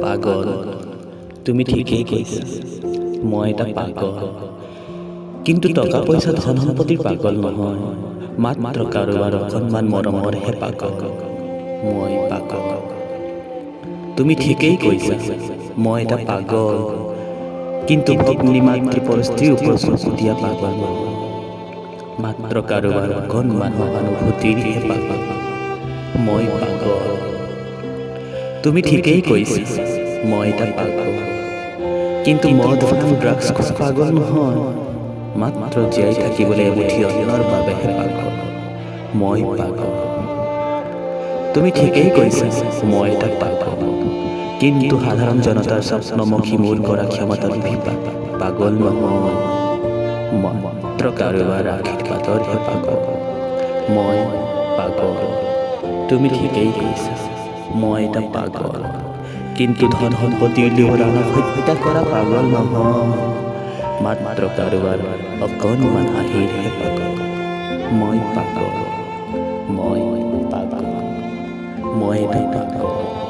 পাগল, তুমি ঠিকেই কৈছা, মই এটা পাগল। কিন্তু টকা পইচা ধন সম্পত্তিৰ পাগল নহয়, মাত্ৰ কাৰোবাৰ অকণমান মৰমৰহে পাগল। মই পাগল। তুমি ঠিকেই কৈছা, মই এটা পাগল। কিন্তু ভগ্নী মাতৃ পৰিস্থিতিৰ ওপৰত চকু দিয়া পাগল নহয়, মাত্ৰ কাৰোবাৰ অকণমান সহানুভূতিৰহে পাগল। মই পাগল। তুমি ঠিকেই কৈছা, মই এটা পাগল। কিন্তু মদ ভাং ড্ৰাগছ খোৱা পাগল নহয়, মাত্ৰ জীয়াই থাকিবলৈ এমুঠি অন্নৰ বাবেহে পাগল। মই পাগল। তুমি ঠিকেই কৈছা, মই এটা পাগল। কিন্তু সাধাৰণ জনতাৰ স্বপ্নমুখী মূৰ কৰা ক্ষমতা লোভী পাগল নহয়, মাত্ৰ কাৰোবাৰ আশীৰ্বাদৰহে পাগল। মই পাগল। তুমি ঠিকেই কৈছা, মই এটা পাগল। কিন্তু ধন সম্পত্তিৰ লোভত আনক হত্যা কৰা পাগল নহয়, মাত্ৰ কাৰোবাৰ অকণমান হাঁহিৰহে পাগল। মই পাগল। মই পাগল। মই এটা পাগল।